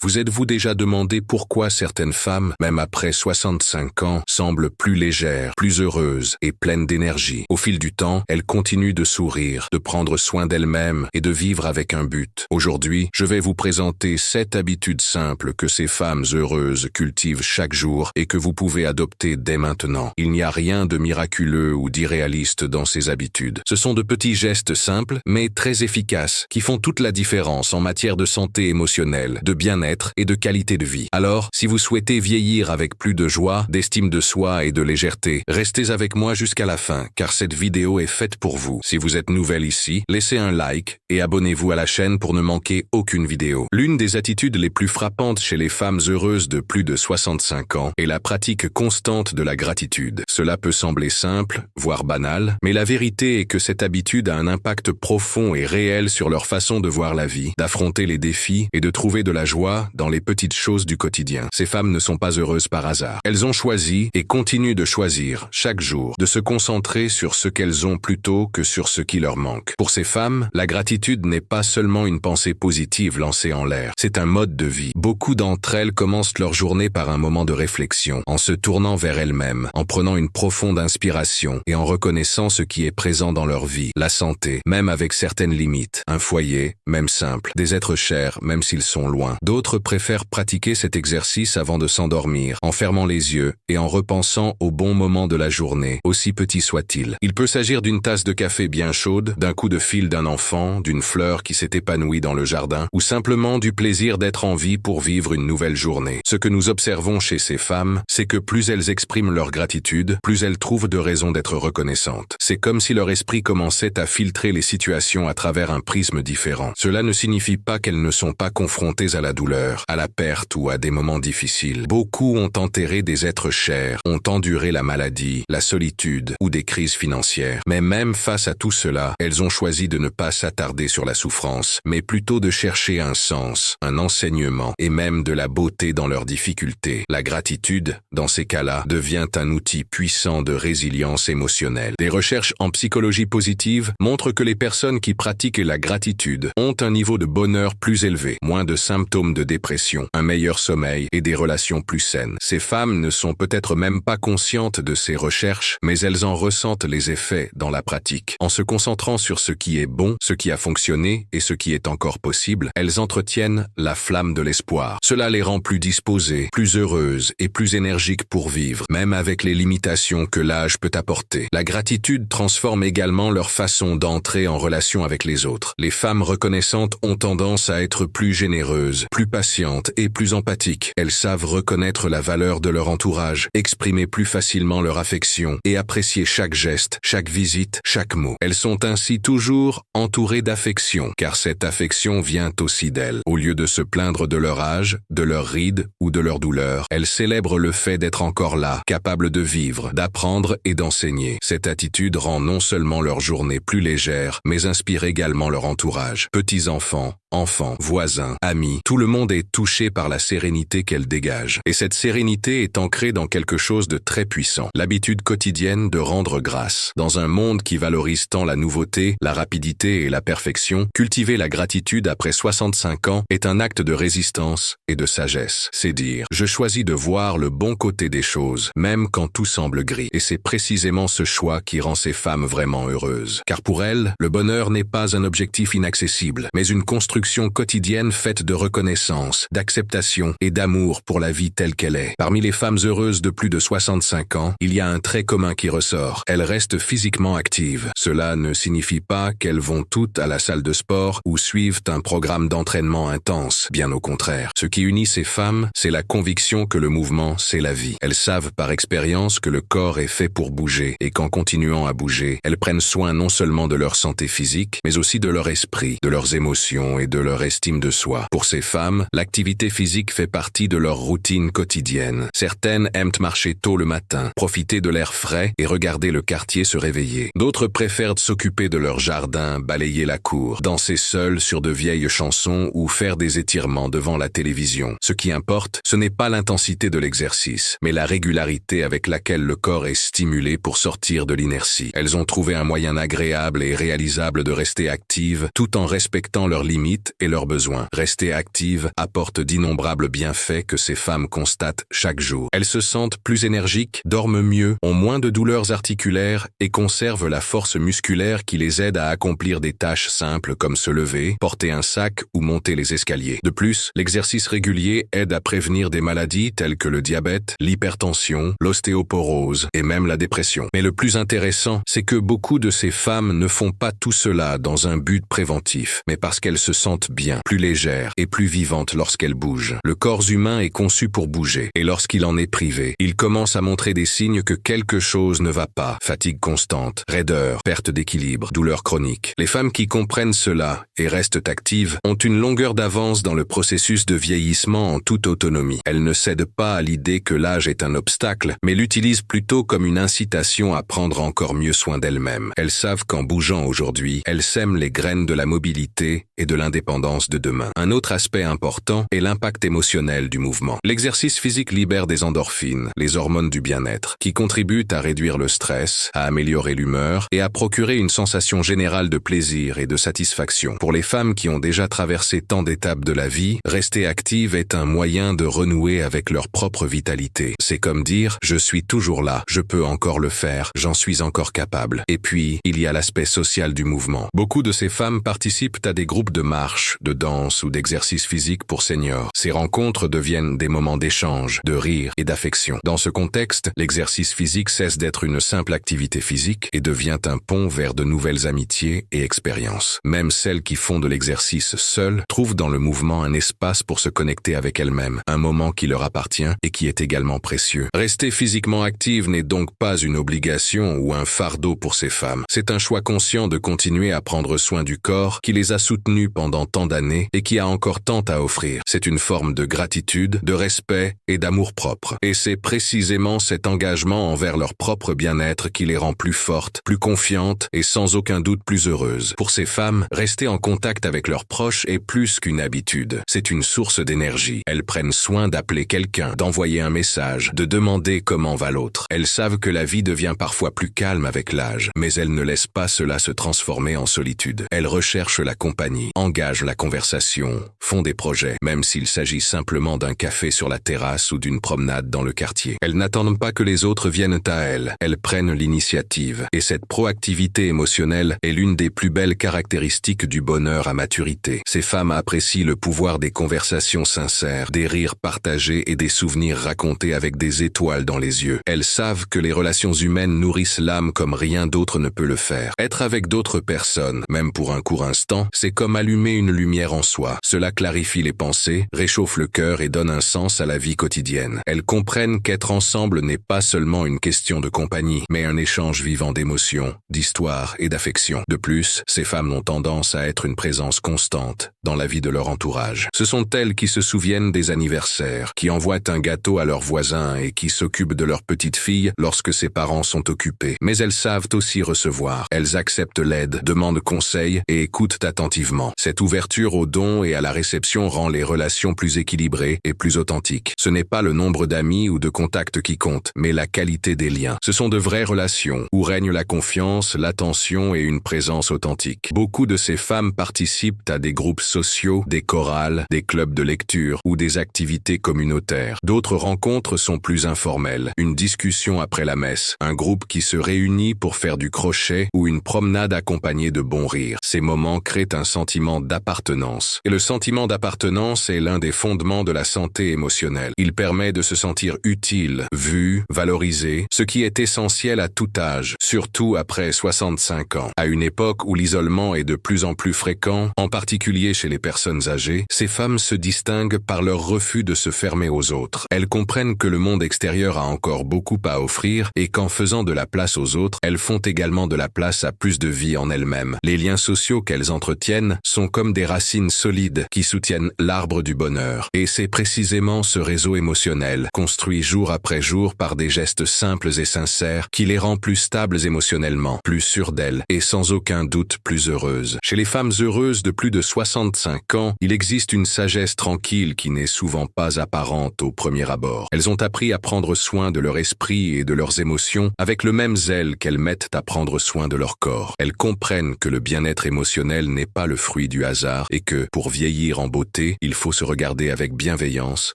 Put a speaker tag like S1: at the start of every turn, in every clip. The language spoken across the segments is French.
S1: Vous êtes-vous déjà demandé pourquoi certaines femmes, même après 65 ans, semblent plus légères, plus heureuses et pleines d'énergie? Au fil du temps, elles continuent de sourire, de prendre soin d'elles-mêmes et de vivre avec un but. Aujourd'hui, je vais vous présenter 7 habitudes simples que ces femmes heureuses cultivent chaque jour et que vous pouvez adopter dès maintenant. Il n'y a rien de miraculeux ou d'irréaliste dans ces habitudes. Ce sont de petits gestes simples, mais très efficaces, qui font toute la différence en matière de santé émotionnelle, de bien-être et de qualité de vie. Alors, si vous souhaitez vieillir avec plus de joie, d'estime de soi et de légèreté, restez avec moi jusqu'à la fin, car cette vidéo est faite pour vous. Si vous êtes nouvelle ici, laissez un like et abonnez-vous à la chaîne pour ne manquer aucune vidéo. L'une des attitudes les plus frappantes chez les femmes heureuses de plus de 65 ans est la pratique constante de la gratitude. Cela peut sembler simple, voire banal, mais la vérité est que cette habitude a un impact profond et réel sur leur façon de voir la vie, d'affronter les défis et de trouver de la joie dans les petites choses du quotidien. Ces femmes ne sont pas heureuses par hasard. Elles ont choisi et continuent de choisir, chaque jour, de se concentrer sur ce qu'elles ont plutôt que sur ce qui leur manque. Pour ces femmes, la gratitude n'est pas seulement une pensée positive lancée en l'air, c'est un mode de vie. Beaucoup d'entre elles commencent leur journée par un moment de réflexion, en se tournant vers elles-mêmes, en prenant une profonde inspiration et en reconnaissant ce qui est présent dans leur vie, la santé, même avec certaines limites, un foyer, même simple, des êtres chers, même s'ils sont loin. D'autres préfèrent pratiquer cet exercice avant de s'endormir, en fermant les yeux et en repensant au bon moment de la journée, aussi petit soit-il. Il peut s'agir d'une tasse de café bien chaude, d'un coup de fil d'un enfant, d'une fleur qui s'est épanouie dans le jardin, ou simplement du plaisir d'être en vie pour vivre une nouvelle journée. Ce que nous observons chez ces femmes, c'est que plus elles expriment leur gratitude, plus elles trouvent de raisons d'être reconnaissantes. C'est comme si leur esprit commençait à filtrer les situations à travers un prisme différent. Cela ne signifie pas qu'elles ne sont pas confrontées à la douleur, à la perte ou à des moments difficiles. Beaucoup ont enterré des êtres chers, ont enduré la maladie, la solitude ou des crises financières. Mais même face à tout cela, elles ont choisi de ne pas s'attarder sur la souffrance, mais plutôt de chercher un sens, un enseignement et même de la beauté dans leurs difficultés. La gratitude, dans ces cas-là, devient un outil puissant de résilience émotionnelle. Des recherches en psychologie positive montrent que les personnes qui pratiquent la gratitude ont un niveau de bonheur plus élevé, moins de symptômes de dépression, un meilleur sommeil et des relations plus saines. Ces femmes ne sont peut-être même pas conscientes de ces recherches, mais elles en ressentent les effets dans la pratique. En se concentrant sur ce qui est bon, ce qui a fonctionné et ce qui est encore possible, elles entretiennent la flamme de l'espoir. Cela les rend plus disposées, plus heureuses et plus énergiques pour vivre, même avec les limitations que l'âge peut apporter. La gratitude transforme également leur façon d'entrer en relation avec les autres. Les femmes reconnaissantes ont tendance à être plus généreuses, plus patientes et plus empathiques. Elles savent reconnaître la valeur de leur entourage, exprimer plus facilement leur affection et apprécier chaque geste, chaque visite, chaque mot. Elles sont ainsi toujours entourées d'affection, car cette affection vient aussi d'elles. Au lieu de se plaindre de leur âge, de leurs rides ou de leur douleur, elles célèbrent le fait d'être encore là, capables de vivre, d'apprendre et d'enseigner. Cette attitude rend non seulement leur journée plus légère, mais inspire également leur entourage. Petits-enfants, enfants, voisins, amis, tout le monde est touché par la sérénité qu'elle dégage. Et cette sérénité est ancrée dans quelque chose de très puissant, l'habitude quotidienne de rendre grâce. Dans un monde qui valorise tant la nouveauté, la rapidité et la perfection, cultiver la gratitude après 65 ans est un acte de résistance et de sagesse. C'est dire, je choisis de voir le bon côté des choses, même quand tout semble gris. Et c'est précisément ce choix qui rend ces femmes vraiment heureuses. Car pour elles, le bonheur n'est pas un objectif inaccessible, mais une construction quotidienne faite de reconnaissance, d'acceptation et d'amour pour la vie telle qu'elle est. Parmi les femmes heureuses de plus de 65 ans, il y a un trait commun qui ressort. Elles restent physiquement actives. Cela ne signifie pas qu'elles vont toutes à la salle de sport ou suivent un programme d'entraînement intense. Bien au contraire. Ce qui unit ces femmes, c'est la conviction que le mouvement, c'est la vie. Elles savent par expérience que le corps est fait pour bouger et qu'en continuant à bouger, elles prennent soin non seulement de leur santé physique, mais aussi de leur esprit, de leurs émotions et de leur estime de soi. Pour ces femmes, l'activité physique fait partie de leur routine quotidienne. Certaines aiment marcher tôt le matin, profiter de l'air frais et regarder le quartier se réveiller. D'autres préfèrent s'occuper de leur jardin, balayer la cour, danser seules sur de vieilles chansons ou faire des étirements devant la télévision. Ce qui importe, ce n'est pas l'intensité de l'exercice, mais la régularité avec laquelle le corps est stimulé pour sortir de l'inertie. Elles ont trouvé un moyen agréable et réalisable de rester actives tout en respectant leurs limites et leurs besoins. Rester active, apporte d'innombrables bienfaits que ces femmes constatent chaque jour. Elles se sentent plus énergiques, dorment mieux, ont moins de douleurs articulaires et conservent la force musculaire qui les aide à accomplir des tâches simples comme se lever, porter un sac ou monter les escaliers. De plus, l'exercice régulier aide à prévenir des maladies telles que le diabète, l'hypertension, l'ostéoporose et même la dépression. Mais le plus intéressant, c'est que beaucoup de ces femmes ne font pas tout cela dans un but préventif, mais parce qu'elles se sentent bien, plus légères et plus vivantes lorsqu'elles bougent. Le corps humain est conçu pour bouger, et lorsqu'il en est privé, il commence à montrer des signes que quelque chose ne va pas. Fatigue constante, raideur, perte d'équilibre, douleurs chroniques. Les femmes qui comprennent cela et restent actives ont une longueur d'avance dans le processus de vieillissement en toute autonomie. Elles ne cèdent pas à l'idée que l'âge est un obstacle, mais l'utilisent plutôt comme une incitation à prendre encore mieux soin d'elles-mêmes. Elles savent qu'en bougeant aujourd'hui, elles sèment les graines de la mobilité et de l'indépendance de demain. Un autre aspect important est l'impact émotionnel du mouvement. L'exercice physique libère des endorphines, les hormones du bien-être, qui contribuent à réduire le stress, à améliorer l'humeur et à procurer une sensation générale de plaisir et de satisfaction. Pour les femmes qui ont déjà traversé tant d'étapes de la vie, rester active est un moyen de renouer avec leur propre vitalité. C'est comme dire « je suis toujours là, je peux encore le faire, j'en suis encore capable ». Et puis, il y a l'aspect social du mouvement. Beaucoup de ces femmes participent à des groupes de marche, de danse ou d'exercice physique pour seniors. Ces rencontres deviennent des moments d'échange, de rire et d'affection. Dans ce contexte, l'exercice physique cesse d'être une simple activité physique et devient un pont vers de nouvelles amitiés et expériences. Même celles qui font de l'exercice seules trouvent dans le mouvement un espace pour se connecter avec elles-mêmes, un moment qui leur appartient et qui est également précieux. Rester physiquement active n'est donc pas une obligation ou un fardeau pour ces femmes. C'est un choix conscient de continuer à prendre soin du corps qui les a soutenues pendant tant d'années et qui a encore tant à offrir. C'est une forme de gratitude, de respect et d'amour-propre. Et c'est précisément cet engagement envers leur propre bien-être qui les rend plus fortes, plus confiantes et sans aucun doute plus heureuses. Pour ces femmes, rester en contact avec leurs proches est plus qu'une habitude. C'est une source d'énergie. Elles prennent soin d'appeler quelqu'un, d'envoyer un message, de demander comment va l'autre. Elles savent que la vie devient parfois plus calme avec l'âge, mais elles ne laissent pas cela se transformer en solitude. Elles recherchent la compagnie, engagent la conversation, font des projets, même s'il s'agit simplement d'un café sur la terrasse ou d'une promenade dans le quartier. Elles n'attendent pas que les autres viennent à elles. Elles prennent l'initiative. Et cette proactivité émotionnelle est l'une des plus belles caractéristiques du bonheur à maturité. Ces femmes apprécient le pouvoir des conversations sincères, des rires partagés et des souvenirs racontés avec des étoiles dans les yeux. Elles savent que les relations humaines nourrissent l'âme comme rien d'autre ne peut le faire. Être avec d'autres personnes, même pour un court instant, c'est comme allumer une lumière en soi. Cela clarifie les pensées, réchauffe le cœur et donne un sens à la vie quotidienne. Elles comprennent qu'être ensemble n'est pas seulement une question de compagnie, mais un échange vivant d'émotions, d'histoires et d'affection. De plus, ces femmes ont tendance à être une présence constante dans la vie de leur entourage. Ce sont elles qui se souviennent des anniversaires, qui envoient un gâteau à leurs voisins et qui s'occupent de leur petite fille lorsque ses parents sont occupés. Mais elles savent aussi recevoir. Elles acceptent l'aide, demandent conseil et écoutent attentivement. Cette ouverture aux dons et à la réception rend les relations plus équilibrées et plus authentiques. Ce n'est pas le nombre d'amis ou de contacts qui compte, mais la qualité des liens. Ce sont de vraies relations où règne la confiance, l'attention et une présence authentique. Beaucoup de ces femmes participent à des groupes sociaux, des chorales, des clubs de lecture ou des activités communautaires. D'autres rencontres sont plus informelles. Une discussion après la messe, un groupe qui se réunit pour faire du crochet ou une promenade accompagnée de bons rires. Ces moments créent un sentiment d'appartenance. Et le sentiment d'appartenance est l'un des fondements de la santé émotionnelle. Il permet de se sentir utile, vu, valorisé, ce qui est essentiel à tout âge, surtout après 65 ans. À une époque où l'isolement est de plus en plus fréquent, en particulier chez les personnes âgées, ces femmes se distinguent par leur refus de se fermer aux autres. Elles comprennent que le monde extérieur a encore beaucoup à offrir et qu'en faisant de la place aux autres, elles font également de la place à plus de vie en elles-mêmes. Les liens sociaux qu'elles entretiennent sont comme des racines solides qui soutiennent l'arbre du bonheur. Et c'est précisément ce réseau émotionnel, construit jour après jour par des gestes simples et sincères, qui les rend plus stables émotionnellement, plus sûres d'elles et sans aucun doute plus heureuses. Chez les femmes heureuses de plus de 65 ans, il existe une sagesse tranquille qui n'est souvent pas apparente au premier abord. Elles ont appris à prendre soin de leur esprit et de leurs émotions avec le même zèle qu'elles mettent à prendre soin de leur corps. Elles comprennent que le bien-être émotionnel n'est pas le fruit du hasard et que, pour vieillir en beauté, réalité, il faut se regarder avec bienveillance,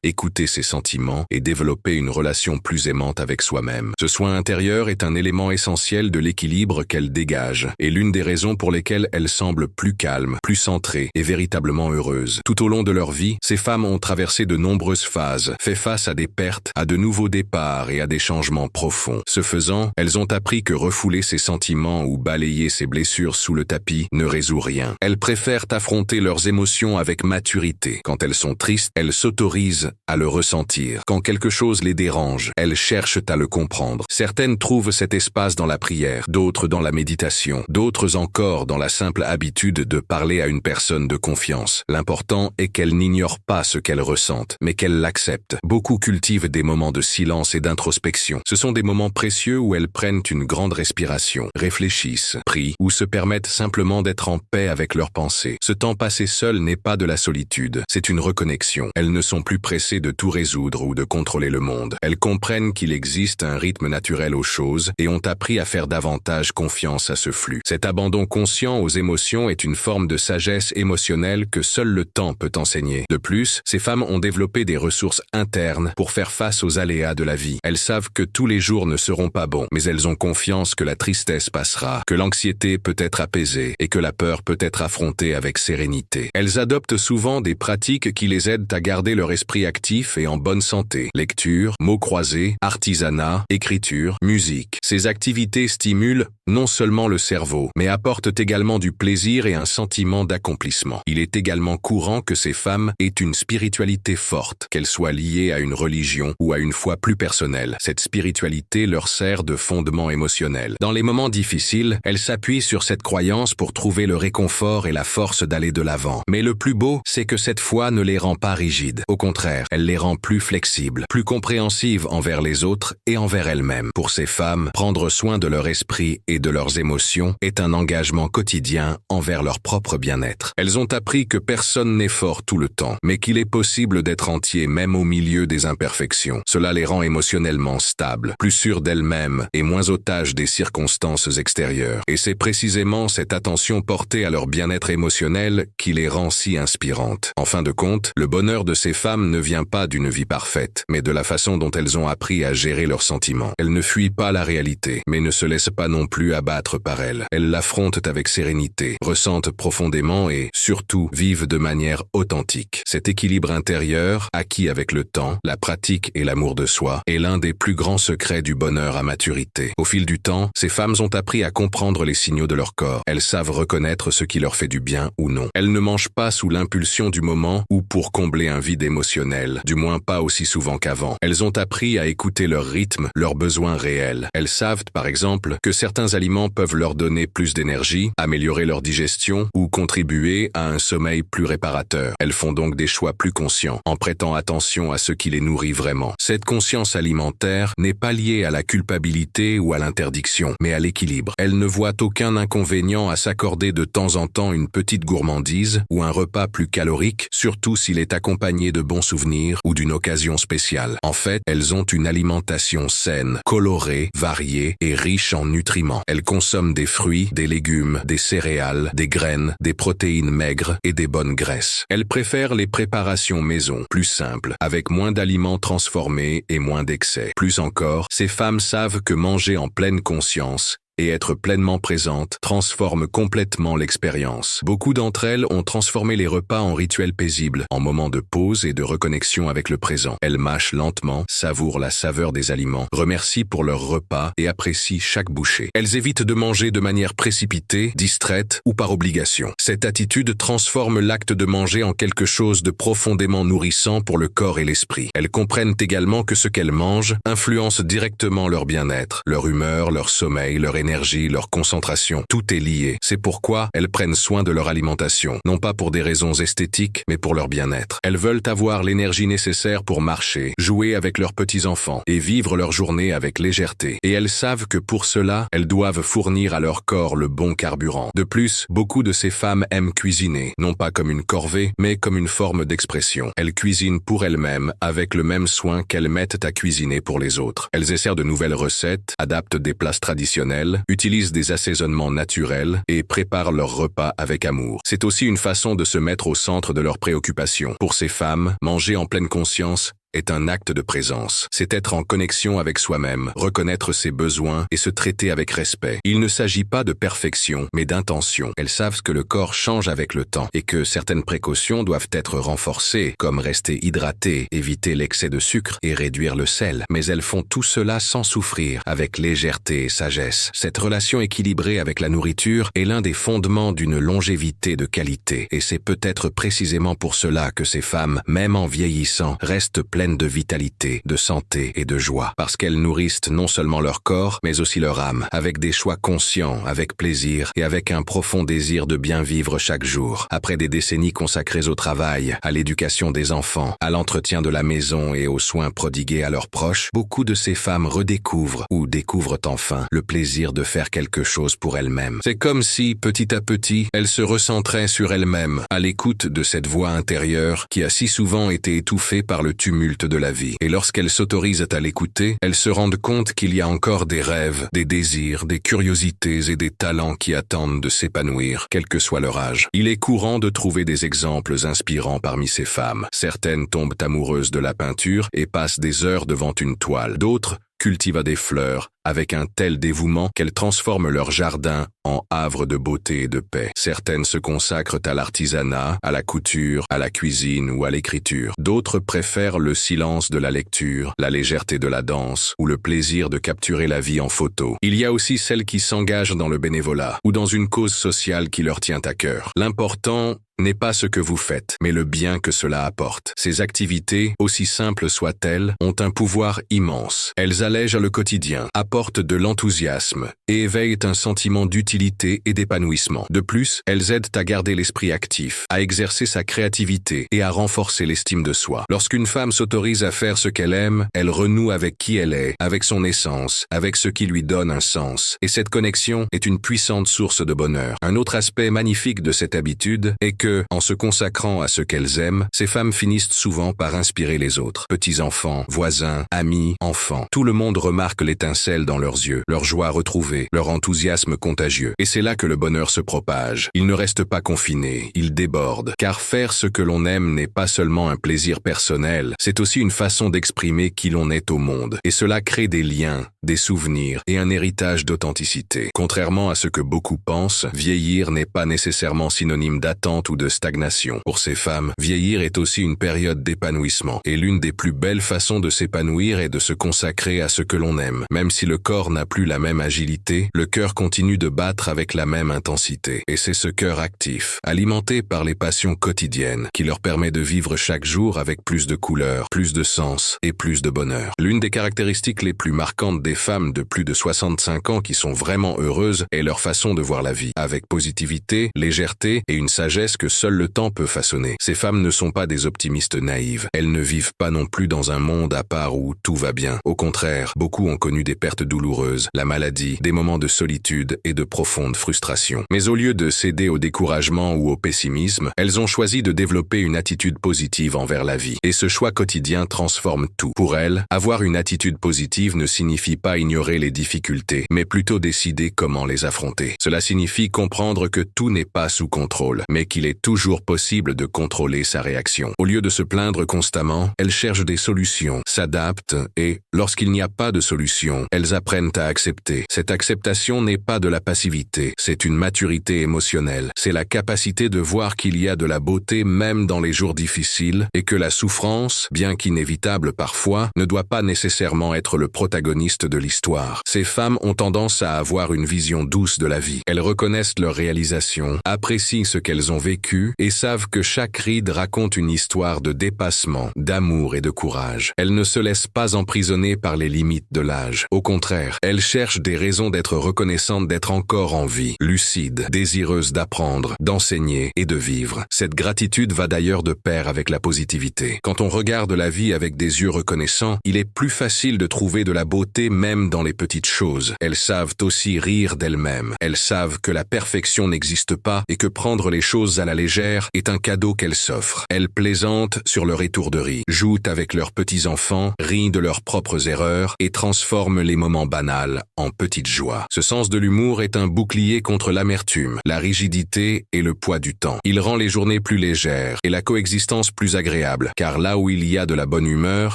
S1: écouter ses sentiments et développer une relation plus aimante avec soi-même. Ce soin intérieur est un élément essentiel de l'équilibre qu'elle dégage et l'une des raisons pour lesquelles elle semble plus calme, plus centrée et véritablement heureuse. Tout au long de leur vie, ces femmes ont traversé de nombreuses phases, fait face à des pertes, à de nouveaux départs et à des changements profonds. Ce faisant, elles ont appris que refouler ses sentiments ou balayer ses blessures sous le tapis ne résout rien. Elles préfèrent affronter leurs émotions avec maturité. Quand elles sont tristes, elles s'autorisent à le ressentir. Quand quelque chose les dérange, elles cherchent à le comprendre. Certaines trouvent cet espace dans la prière, d'autres dans la méditation, d'autres encore dans la simple habitude de parler à une personne de confiance. L'important est qu'elles n'ignorent pas ce qu'elles ressentent, mais qu'elles l'acceptent. Beaucoup cultivent des moments de silence et d'introspection. Ce sont des moments précieux où elles prennent une grande respiration, réfléchissent, prient ou se permettent simplement d'être en paix avec leurs pensées. Ce temps passé seul n'est pas de la solitude, c'est une reconnexion. Elles ne sont plus pressées de tout résoudre ou de contrôler le monde. Elles comprennent qu'il existe un rythme naturel aux choses et ont appris à faire davantage confiance à ce flux. Cet abandon conscient aux émotions est une forme de sagesse émotionnelle que seul le temps peut enseigner. De plus, ces femmes ont développé des ressources internes pour faire face aux aléas de la vie. Elles savent que tous les jours ne seront pas bons, mais elles ont confiance que la tristesse passera, que l'anxiété peut être apaisée et que la peur peut être affrontée avec sérénité. Elles adoptent souvent des pratiques qui les aident à garder leur esprit actif et en bonne santé. Lecture, mots croisés, artisanat, écriture, musique. Ces activités stimulent non seulement le cerveau, mais apportent également du plaisir et un sentiment d'accomplissement. Il est également courant que ces femmes aient une spiritualité forte, qu'elle soit liée à une religion ou à une foi plus personnelle. Cette spiritualité leur sert de fondement émotionnel. Dans les moments difficiles, elles s'appuient sur cette croyance pour trouver le réconfort et la force d'aller de l'avant. Mais le plus beau, c'est que cette foi ne les rend pas rigides. Au contraire, elle les rend plus flexibles, plus compréhensives envers les autres et envers elles-mêmes. Pour ces femmes, prendre soin de leur esprit et de leurs émotions est un engagement quotidien envers leur propre bien-être. Elles ont appris que personne n'est fort tout le temps, mais qu'il est possible d'être entier même au milieu des imperfections. Cela les rend émotionnellement stables, plus sûres d'elles-mêmes et moins otages des circonstances extérieures. Et c'est précisément cette attention portée à leur bien-être émotionnel qui les rend si inspirantes. En fin de compte, le bonheur de ces femmes ne vient pas d'une vie parfaite, mais de la façon dont elles ont appris à gérer leurs sentiments. Elles ne fuient pas la réalité, mais ne se laissent pas non plus abattre par elle. Elles l'affrontent avec sérénité, ressentent profondément et, surtout, vivent de manière authentique. Cet équilibre intérieur, acquis avec le temps, la pratique et l'amour de soi, est l'un des plus grands secrets du bonheur à maturité. Au fil du temps, ces femmes ont appris à comprendre les signaux de leur corps. Elles savent reconnaître ce qui leur fait du bien ou non. Elles ne mangent pas sous l'impulsion du moment ou pour combler un vide émotionnel, du moins pas aussi souvent qu'avant. Elles ont appris à écouter leur rythme, leurs besoins réels. Elles savent, par exemple, que certains aliments peuvent leur donner plus d'énergie, améliorer leur digestion ou contribuer à un sommeil plus réparateur. Elles font donc des choix plus conscients, en prêtant attention à ce qui les nourrit vraiment. Cette conscience alimentaire n'est pas liée à la culpabilité ou à l'interdiction, mais à l'équilibre. Elles ne voient aucun inconvénient à s'accorder de temps en temps une petite gourmandise ou un repas plus calorique, surtout s'il est accompagné de bons souvenirs ou d'une occasion spéciale. En fait, elles ont une alimentation saine, colorée, variée et riche en nutriments. Elles consomment des fruits, des légumes, des céréales, des graines, des protéines maigres et des bonnes graisses. Elles préfèrent les préparations maison, plus simples, avec moins d'aliments transformés et moins d'excès. Plus encore, ces femmes savent que manger en pleine conscience et être pleinement présente transforme complètement l'expérience. Beaucoup d'entre elles ont transformé les repas en rituels paisibles, en moments de pause et de reconnexion avec le présent. Elles mâchent lentement, savourent la saveur des aliments, remercient pour leur repas et apprécient chaque bouchée. Elles évitent de manger de manière précipitée, distraite ou par obligation. Cette attitude transforme l'acte de manger en quelque chose de profondément nourrissant pour le corps et l'esprit. Elles comprennent également que ce qu'elles mangent influence directement leur bien-être, leur humeur, leur sommeil, leur énergie, leur concentration, tout est lié. C'est pourquoi elles prennent soin de leur alimentation, non pas pour des raisons esthétiques, mais pour leur bien-être. Elles veulent avoir l'énergie nécessaire pour marcher, jouer avec leurs petits-enfants et vivre leur journée avec légèreté. Et elles savent que pour cela, elles doivent fournir à leur corps le bon carburant. De plus, beaucoup de ces femmes aiment cuisiner, non pas comme une corvée, mais comme une forme d'expression. Elles cuisinent pour elles-mêmes, avec le même soin qu'elles mettent à cuisiner pour les autres. Elles essaient de nouvelles recettes, adaptent des plats traditionnels, elles utilisent des assaisonnements naturels et préparent leurs repas avec amour. C'est aussi une façon de se mettre au centre de leurs préoccupations. Pour ces femmes, manger en pleine conscience est un acte de présence. C'est être en connexion avec soi-même, reconnaître ses besoins et se traiter avec respect. Il ne s'agit pas de perfection, mais d'intention. Elles savent que le corps change avec le temps et que certaines précautions doivent être renforcées, comme rester hydraté, éviter l'excès de sucre et réduire le sel. Mais elles font tout cela sans souffrir, avec légèreté et sagesse. Cette relation équilibrée avec la nourriture est l'un des fondements d'une longévité de qualité. Et c'est peut-être précisément pour cela que ces femmes, même en vieillissant, restent pleines de vitalité, de santé et de joie, parce qu'elles nourrissent non seulement leur corps, mais aussi leur âme, avec des choix conscients, avec plaisir et avec un profond désir de bien vivre chaque jour. Après des décennies consacrées au travail, à l'éducation des enfants, à l'entretien de la maison et aux soins prodigués à leurs proches, beaucoup de ces femmes redécouvrent ou découvrent enfin le plaisir de faire quelque chose pour elles-mêmes. C'est comme si, petit à petit, elles se recentraient sur elles-mêmes, à l'écoute de cette voix intérieure qui a si souvent été étouffée par le tumulte de la vie. Et lorsqu'elles s'autorisent à l'écouter, elles se rendent compte qu'il y a encore des rêves, des désirs, des curiosités et des talents qui attendent de s'épanouir, quel que soit leur âge. Il est courant de trouver des exemples inspirants parmi ces femmes. Certaines tombent amoureuses de la peinture et passent des heures devant une toile. D'autres cultivent des fleurs avec un tel dévouement qu'elles transforment leur jardin en havre de beauté et de paix. Certaines se consacrent à l'artisanat, à la couture, à la cuisine ou à l'écriture. D'autres préfèrent le silence de la lecture, la légèreté de la danse ou le plaisir de capturer la vie en photo. Il y a aussi celles qui s'engagent dans le bénévolat ou dans une cause sociale qui leur tient à cœur. L'important n'est pas ce que vous faites, mais le bien que cela apporte. Ces activités, aussi simples soient-elles, ont un pouvoir immense. Elles allègent le quotidien, apportent de l'enthousiasme et éveillent un sentiment d'utilité et d'épanouissement. De plus, elles aident à garder l'esprit actif, à exercer sa créativité et à renforcer l'estime de soi. Lorsqu'une femme s'autorise à faire ce qu'elle aime, elle renoue avec qui elle est, avec son essence, avec ce qui lui donne un sens. Et cette connexion est une puissante source de bonheur. Un autre aspect magnifique de cette habitude est que, en se consacrant à ce qu'elles aiment, ces femmes finissent souvent par inspirer les autres. Petits-enfants, voisins, amis, enfants. Tout le monde remarque l'étincelle dans leurs yeux, leur joie retrouvée, leur enthousiasme contagieux. Et c'est là que le bonheur se propage. Il ne reste pas confiné, il déborde. Car faire ce que l'on aime n'est pas seulement un plaisir personnel, c'est aussi une façon d'exprimer qui l'on est au monde. Et cela crée des liens, des souvenirs et un héritage d'authenticité. Contrairement à ce que beaucoup pensent, vieillir n'est pas nécessairement synonyme d'attente ou de stagnation. Pour ces femmes, vieillir est aussi une période d'épanouissement. Et l'une des plus belles façons de s'épanouir est de se consacrer à ce que l'on aime. Même si le corps n'a plus la même agilité, le cœur continue de battre avec la même intensité. Et c'est ce cœur actif, alimenté par les passions quotidiennes, qui leur permet de vivre chaque jour avec plus de couleurs, plus de sens et plus de bonheur. L'une des caractéristiques les plus marquantes des femmes de plus de 65 ans qui sont vraiment heureuses est leur façon de voir la vie, avec positivité, légèreté et une sagesse que seul le temps peut façonner. Ces femmes ne sont pas des optimistes naïves. Elles ne vivent pas non plus dans un monde à part où tout va bien. Au contraire, beaucoup ont connu des pertes douloureuses, la maladie, des moments de solitude et de profonde frustration. Mais au lieu de céder au découragement ou au pessimisme, elles ont choisi de développer une attitude positive envers la vie. Et ce choix quotidien transforme tout. Pour elles, avoir une attitude positive ne signifie pas ignorer les difficultés, mais plutôt décider comment les affronter. Cela signifie comprendre que tout n'est pas sous contrôle, mais qu'il est toujours possible de contrôler sa réaction. Au lieu de se plaindre constamment, elles cherchent des solutions, s'adaptent et, lorsqu'il n'y a pas de solution, elles apprennent à accepter. Cette acceptation n'est pas de la passivité, c'est une maturité émotionnelle. C'est la capacité de voir qu'il y a de la beauté même dans les jours difficiles et que la souffrance, bien qu'inévitable parfois, ne doit pas nécessairement être le protagoniste de l'histoire. Ces femmes ont tendance à avoir une vision douce de la vie. Elles reconnaissent leurs réalisations, apprécient ce qu'elles ont vécu et savent que chaque ride raconte une histoire de dépassement, d'amour et de courage. Elles ne se laissent pas emprisonner par les limites de l'âge. Au contraire, elles cherchent des raisons d'être reconnaissantes d'être encore en vie, lucides, désireuses d'apprendre, d'enseigner et de vivre. Cette gratitude va d'ailleurs de pair avec la positivité. Quand on regarde la vie avec des yeux reconnaissants, il est plus facile de trouver de la beauté même dans les petites choses. Elles savent aussi rire d'elles-mêmes. Elles savent que la perfection n'existe pas et que prendre les choses à la légère est un cadeau qu'elles s'offrent. Elles plaisantent sur leur étourderie, jouent avec leurs petits-enfants, rient de leurs propres erreurs et transforment les moments moments banals en petites joies. Ce sens de l'humour est un bouclier contre l'amertume, la rigidité et le poids du temps. Il rend les journées plus légères et la coexistence plus agréable, car là où il y a de la bonne humeur,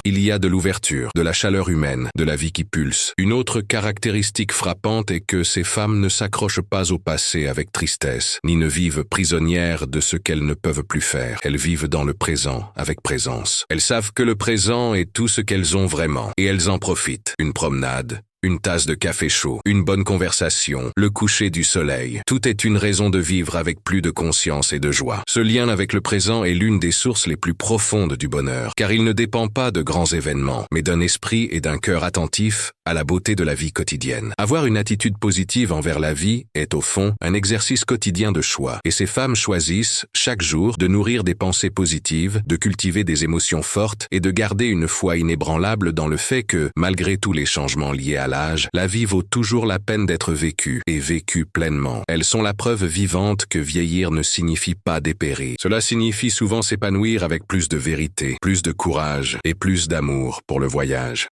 S1: il y a de l'ouverture, de la chaleur humaine, de la vie qui pulse. Une autre caractéristique frappante est que ces femmes ne s'accrochent pas au passé avec tristesse, ni ne vivent prisonnières de ce qu'elles ne peuvent plus faire. Elles vivent dans le présent avec présence. Elles savent que le présent est tout ce qu'elles ont vraiment, et elles en profitent. Une promenade, une tasse de café chaud, une bonne conversation, le coucher du soleil. Tout est une raison de vivre avec plus de conscience et de joie. Ce lien avec le présent est l'une des sources les plus profondes du bonheur, car il ne dépend pas de grands événements, mais d'un esprit et d'un cœur attentif à la beauté de la vie quotidienne. Avoir une attitude positive envers la vie est au fond un exercice quotidien de choix, et ces femmes choisissent, chaque jour, de nourrir des pensées positives, de cultiver des émotions fortes et de garder une foi inébranlable dans le fait que, malgré tous les changements liés à l'âge, la vie vaut toujours la peine d'être vécue, et vécue pleinement. Elles sont la preuve vivante que vieillir ne signifie pas dépérir. Cela signifie souvent s'épanouir avec plus de vérité, plus de courage et plus d'amour pour le voyage.